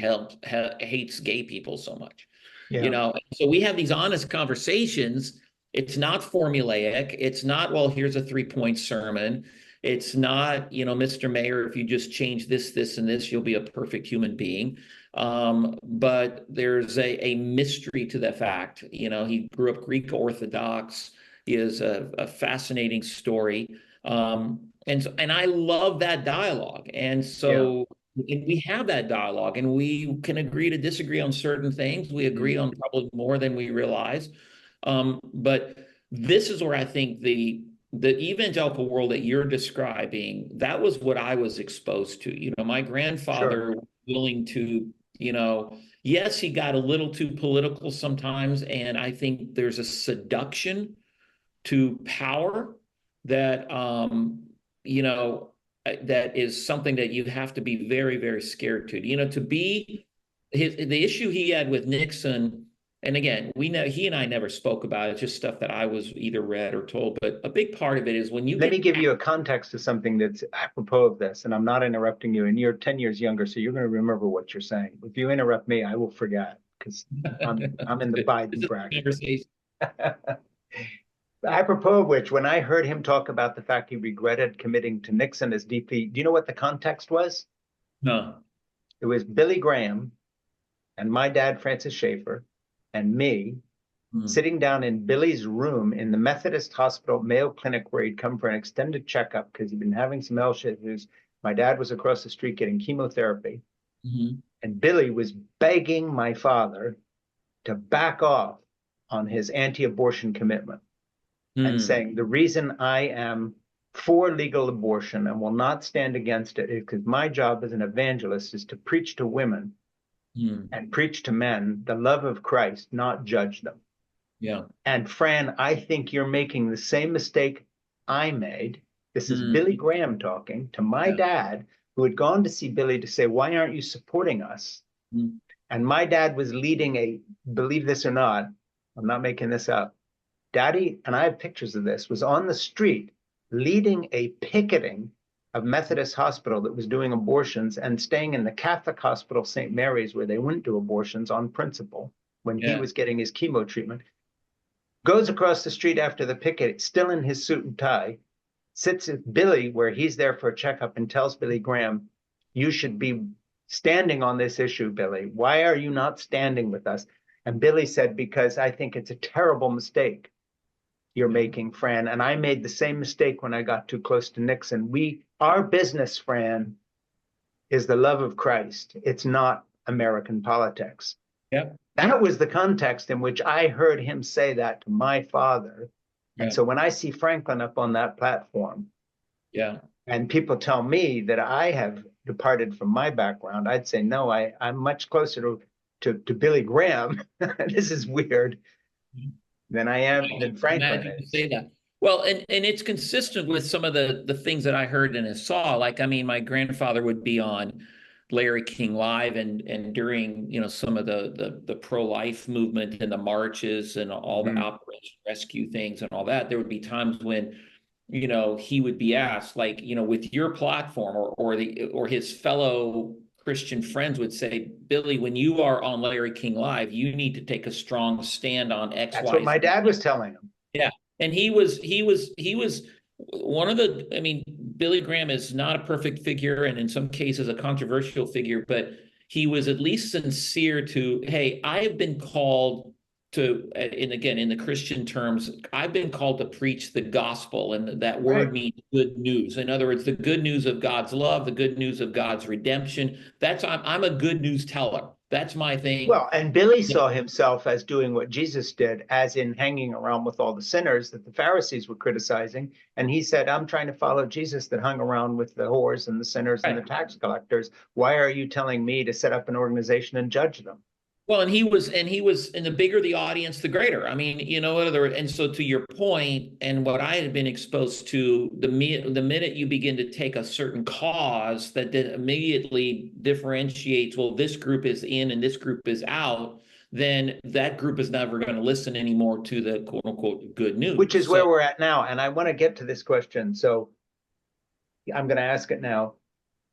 hates gay people so much. Yeah. So we have these honest conversations. It's not formulaic. It's not, well, here's a 3-point sermon. It's not, Mr. Mayor, if you just change this, this, and this, you'll be a perfect human being. But there's a mystery to the fact. He grew up Greek Orthodox. He is a fascinating story. And I love that dialogue. And Yeah. so we have that dialogue, and we can agree to disagree on certain things. We agree Mm. on probably more than we realize. But this is where I think the evangelical world that you're describing, that was what I was exposed to. My Sure. grandfather was willing to, yes, he got a little too political sometimes. And I think there's a seduction to power that that is something that you have to be very, very scared to. To be the issue he had with Nixon. And again, we know he and I never spoke about it. It's just stuff that I was either read or told. But a big part of it is when you Let me get, give you a context to something that's apropos of this, and I'm not interrupting you, and you're 10 years younger, so you're going to remember what you're saying. If you interrupt me, I will forget because I'm in the this Biden is a bracket. conversation. Apropos of which, when I heard him talk about the fact he regretted committing to Nixon as DP, do you know what the context was? No. It was Billy Graham and my dad, Francis Schaeffer, and me Hmm. sitting down in Billy's room in the Methodist Hospital Mayo Clinic where he'd come for an extended checkup because he'd been having some health issues. My dad was across the street getting chemotherapy, Mhm. and Billy was begging my father to back off on his anti-abortion commitment and Hmm. saying, the reason I am for legal abortion and will not stand against it is because my job as an evangelist is to preach to women Hmm. and preach to men the love of Christ, not judge them. Yeah. And Fran, I think you're making the same mistake I made. This is Hmm. Billy Graham talking to my Yeah. dad, who had gone to see Billy to say, why aren't you supporting us? Hmm. And my dad was leading a, believe this or not, I'm not making this up. Daddy, and I have pictures of this, was on the street leading a picketing of Methodist Hospital that was doing abortions and staying in the Catholic Hospital, St. Mary's, where they wouldn't do abortions on principle when he Yeah. was getting his chemo treatment. Goes across the street after the picket, still in his suit and tie, sits at Billy where he's there for a checkup and tells Billy Graham, you should be standing on this issue, Billy. Why are you not standing with us? And Billy said, because I think it's a terrible mistake you're Yeah. making, Fran. And I made the same mistake when I got too close to Nixon. Our business, Fran, is the love of Christ. It's not American politics. Yeah. That was the context in which I heard him say that to my father. And Yeah. so when I see Franklin up on that platform Yeah. and people tell me that I have departed from my background, I'd say, no, I'm much closer to Billy Graham. This is weird than I am than I'm Franklin glad you is. say that. Well, and it's consistent with some of the things that I heard and saw. Like, I mean, my grandfather would be on Larry King Live, and during some of the pro-life movement and the marches and all the Mm-hmm. Operation Rescue things and all that, there would be times when he would be asked, like, with your platform, or his fellow Christian friends would say, Billy, when you are on Larry King Live, you need to take a strong stand on X, That's what Y, my Z. dad was telling him. Yeah. And he was one of the, I mean, Billy Graham is not a perfect figure and in some cases a controversial figure, but he was at least sincere to, hey, I have been called to, and again, in the Christian terms, I've been called to preach the gospel, and that word Right. means good news. In other words, the good news of God's love, the good news of God's redemption. That's, I'm a good news teller. That's my thing. Well, and Billy saw himself as doing what Jesus did, as in hanging around with all the sinners that the Pharisees were criticizing. And he said, I'm trying to follow Jesus that hung around with the whores and the sinners and the Right. tax collectors. Why are you telling me to set up an organization and judge them? Well, and the bigger the audience, the greater. I mean, you know, and so to your point, and what I had been exposed to, the minute you begin to take a certain cause that then immediately differentiates, well, this group is in and this group is out, then that group is never going to listen anymore to the quote unquote good Which news. is where So, we're at now. And I want to get to this question. So I'm going to ask it now.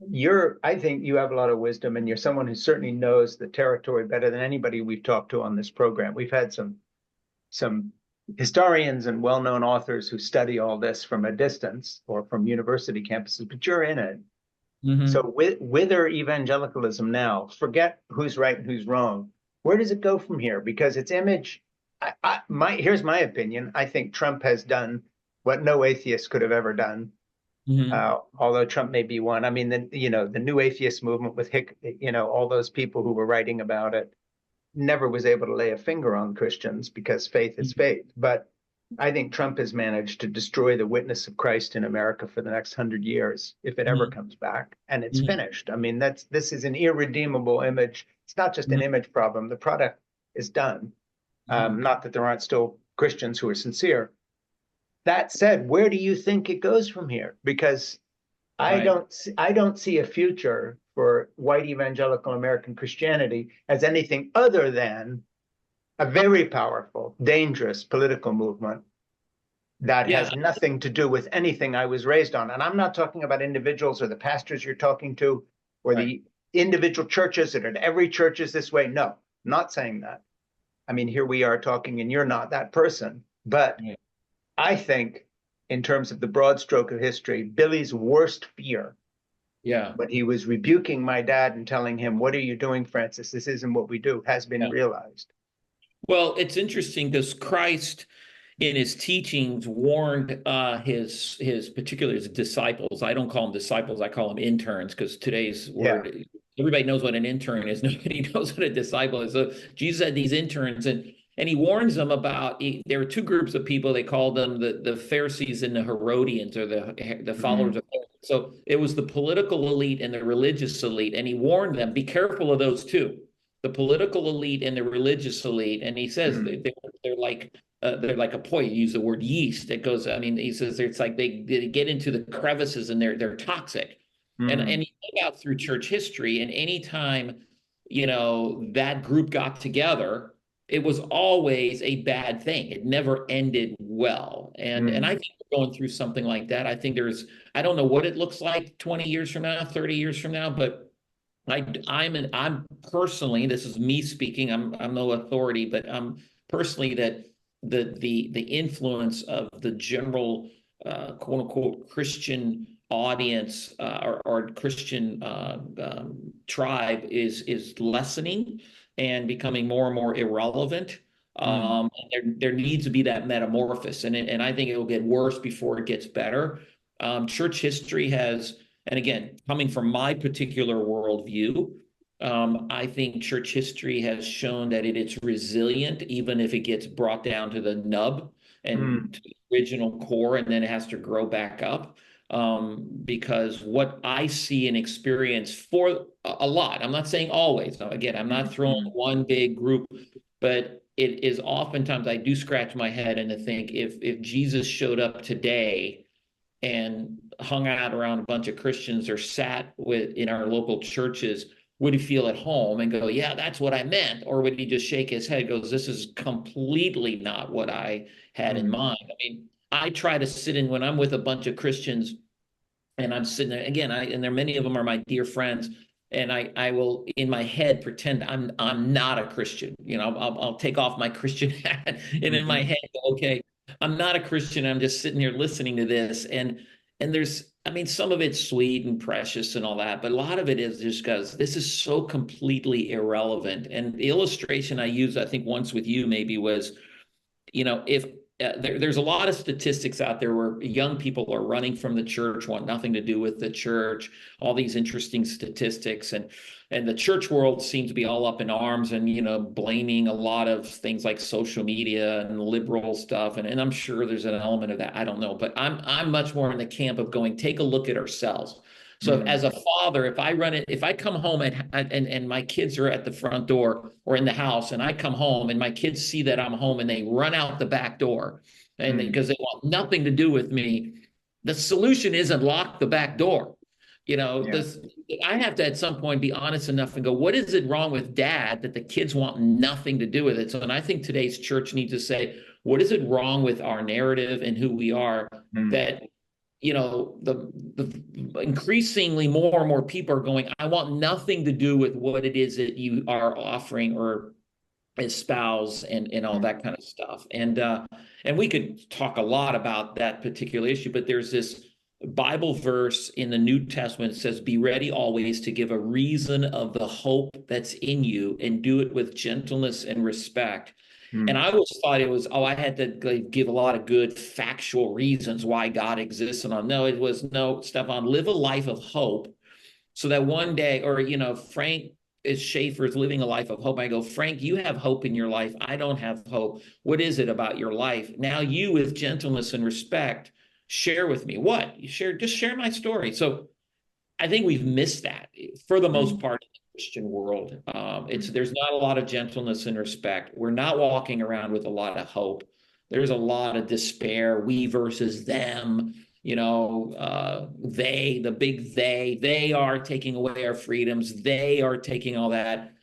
I think you have a lot of wisdom, and you're someone who certainly knows the territory better than anybody we've talked to on this program. We've had some historians and well-known authors who study all this from a distance or from university campuses, but you're in it. So mhm. whither evangelicalism now, forget who's right and who's wrong. Where does it go from here? Because its image, here's my opinion. I think Trump has done what no atheist could have ever done. Mhm. Although Trump may be one. I mean, the new atheist movement with all those people who were writing about it never was able to lay a finger on Christians because faith is faith. But I think Trump has managed to destroy the witness of Christ in America for the next 100 years, if it ever Mhm. comes back. And it's Mhm. finished. I mean, this is an irredeemable image. It's not just an Mhm. image problem. The product is done. Mhm. Not that there aren't still Christians who are sincere. That said, where do you think it goes from here? Because Right. I don't see a future for white evangelical American Christianity as anything other than a very powerful, dangerous political movement that Yeah. has nothing to do with anything I was raised on. And I'm not talking about individuals or the pastors you're talking to or Right. the individual churches that are every church is this way. No, I'm not saying that. I mean, here we are talking and you're not that person. But Right. I think in terms of the broad stroke of history, Billy's worst fear Yeah. when he was rebuking my dad and telling him, "What are you doing, Francis? This isn't what we do," has been Yeah. realized. Well, it's interesting because Christ in his teachings warned his particular his disciples. I don't call them disciples, I call them interns, because today's Yeah. word, everybody knows what an intern is. Nobody knows what a disciple is. So Jesus had these interns, and he warns them about there were two groups of people. They called them the Pharisees and the Herodians, or the followers Mm, of Herod. So it was the political elite and the religious elite, and he warned them, be careful of those two, the political elite and the religious elite. And he says mm, they're like a poi. You use the word yeast. It goes. I mean, he says it's like they get into the crevices and they're toxic. And mm, you look out through church history, and anytime that group got together, it was always a bad thing. It never ended well. And I mm, think we're going through something like that. I think I don't know what it looks like 20 years from now, 30 years from now, but I'm personally, this is me speaking. I'm no authority, but I'm personally that the influence of the general quote unquote Christian audience or Christian tribe is lessening and becoming more and more irrelevant. mm, There needs to be that metamorphosis, and I think it will get worse before it gets better. Church history has, and again, coming from my particular worldview, I think church history has shown that it's resilient, even if it gets brought down to the nub and mm, to the original core, and then it has to grow back up. Because what I see and experience for a lot, I'm not saying always. Now, again, I'm not mm, throwing mm, one big group, but it is oftentimes I do scratch my head and to think if Jesus showed up today and hung out around a bunch of Christians or sat with in our local churches, would he feel at home and go, yeah, that's what I meant? Or would he just shake his head, goes, this is completely not what I had in mm, mind? I mean, I try to sit in when I'm with a bunch of Christians and I'm sitting there again, and there many of them are my dear friends, and I will in my head pretend I'm not a Christian. I'll take off my Christian hat, and in my mhm, head, okay, I'm not a Christian. I'm just sitting here listening to this, and there's, I mean, some of it's sweet and precious and all that, but a lot of it is just because this is so completely irrelevant. And the illustration I used, I think once with you maybe was, if there's a lot of statistics out there where young people are running from the church, want nothing to do with the church, all these interesting statistics. And the church world seems to be all up in arms and, blaming a lot of things like social media and liberal stuff. And I'm sure there's an element of that. I don't know. But I'm much more in the camp of going, take a look at ourselves. So Mm, as a father, if I come home and my kids are at the front door or in the house, and I come home and my kids see that I'm home and they run out the back door, and mm, because they want nothing to do with me, the solution isn't lock the back door. yeah. This, I have to at some point be honest enough and go, what is it wrong with dad that the kids want nothing to do with it? So, and I think today's church needs to say, what is it wrong with our narrative and who we are Mm, that the increasingly more and more people are going, I want nothing to do with what it is that you are offering or espouse and all mm, that kind of stuff. And we could talk a lot about that particular issue, but there's this Bible verse in the New Testament that says, be ready always to give a reason of the hope that's in you and do it with gentleness and respect. And mm, I always thought it was, oh, I had to give a lot of good factual reasons why God exists. And all. No, it was, no, Stephan, live a life of hope so that one day, or, Frank is Schaeffer is living a life of hope. I go, Frank, you have hope in your life. I don't have hope. What is it about your life? Now you, with gentleness and respect, share with me. What? Just share my story. So I think we've missed that for the most mm, part in the Christian world. mm, There's not a lot of gentleness and respect. We're not walking around with a lot of hope. There's a lot of despair. We versus them. The big they are taking away our freedoms. They are taking all that.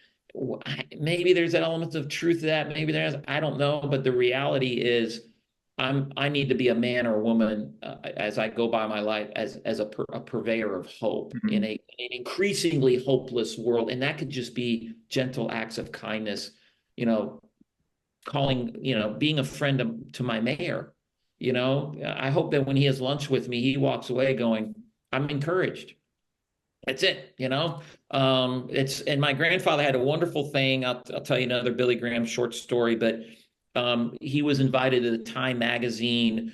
Maybe there's elements of truth to that. Maybe there's. I don't know. But the reality is I need to be a man or a woman as I go by my life as a purveyor of hope in mm, an increasingly hopeless world, and that could just be gentle acts of kindness, you know, being a friend to my mayor. I hope that when he has lunch with me, he walks away going, "I'm encouraged." That's it, it's and my grandfather had a wonderful thing. I'll tell you another Billy Graham short story, but he was invited to the Time magazine,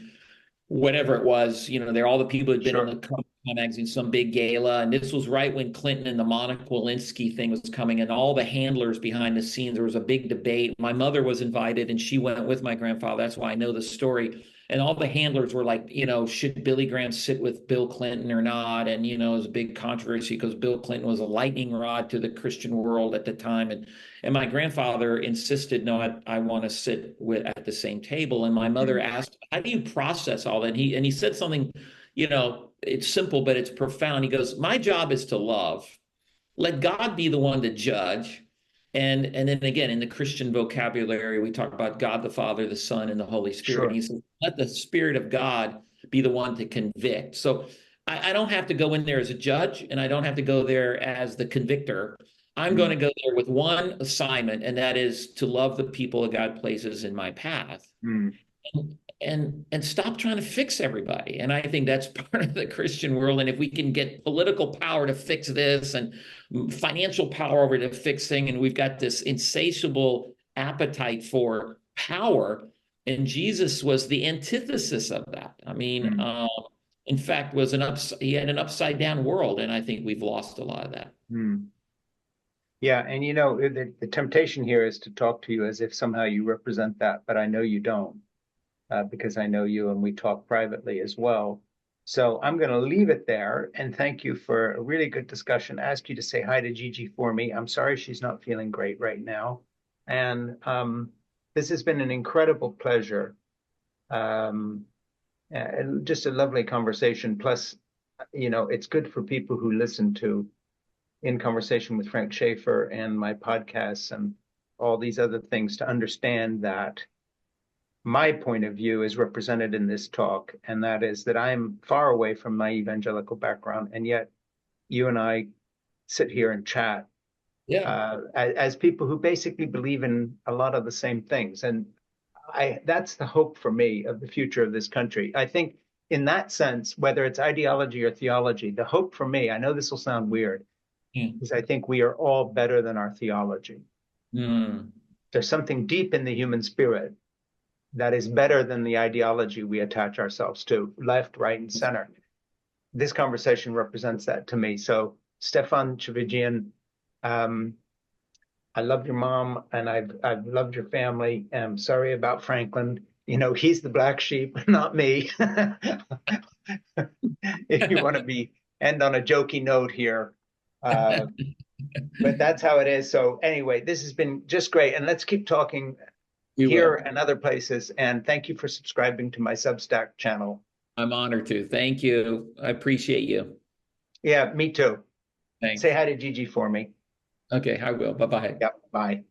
whatever it was, they're all the people who'd been on the sure. cover of Time magazine, some big gala. And this was right when Clinton and the Monica Lewinsky thing was coming, and all the handlers behind the scenes. There was a big debate. My mother was invited, and she went with my grandfather. That's why I know the story. And all the handlers were like, should Billy Graham sit with Bill Clinton or not? And, it was a big controversy because Bill Clinton was a lightning rod to the Christian world at the time. And my grandfather insisted, no, I want to sit at the same table. And my mother Mm, asked, how do you process all that? And he said something, it's simple, but it's profound. He goes, my job is to love. Let God be the one to judge. And then again, in the Christian vocabulary, we talk about God the Father, the Son, and the Holy Spirit. And sure. he says, let the Spirit of God be the one to convict. So I don't have to go in there as a judge, and I don't have to go there as the convictor. I'm going Mm, to go there with one assignment, and that is to love the people that God places in my path mm, and stop trying to fix everybody. And I think that's part of the Christian world. And if we can get political power to fix this and financial power over to fix things, and we've got this insatiable appetite for power, and Jesus was the antithesis of that. I mean, mm, in fact, he had an upside down world, and I think we've lost a lot of that. mm. Yeah, and the temptation here is to talk to you as if somehow you represent that, but I know you don't, because I know you and we talk privately as well. So I'm going to leave it there and thank you for a really good discussion. Ask you to say hi to Gigi for me. I'm sorry she's not feeling great right now. And this has been an incredible pleasure. Um, and just a lovely conversation. Plus, it's good for people who listen to In Conversation with Frank Schaeffer and my podcasts and all these other things to understand that my point of view is represented in this talk, and that is that I'm far away from my evangelical background, and yet you and I sit here and chat Yeah. as people who basically believe in a lot of the same things. And that's the hope for me of the future of this country. I think in that sense, whether it's ideology or theology, the hope for me, I know this will sound weird, Mm. is I think we are all better than our theology. Mm. There's something deep in the human spirit that is better than the ideology we attach ourselves to, left, right, and center. This conversation represents that to me. So, Stephan Tchividjian, I love your mom and I've loved your family. I'm sorry about Franklin. You know, he's the black sheep, not me. If you want to end on a jokey note here. But that's how it is. So anyway, this has been just great. And let's keep talking We here will. and other places. And thank you for subscribing to my Substack channel. I'm honored to. Thank you. I appreciate you. Yeah, me too. Thanks. Say hi to Gigi for me. Okay, I will. Bye-bye. Yep, bye.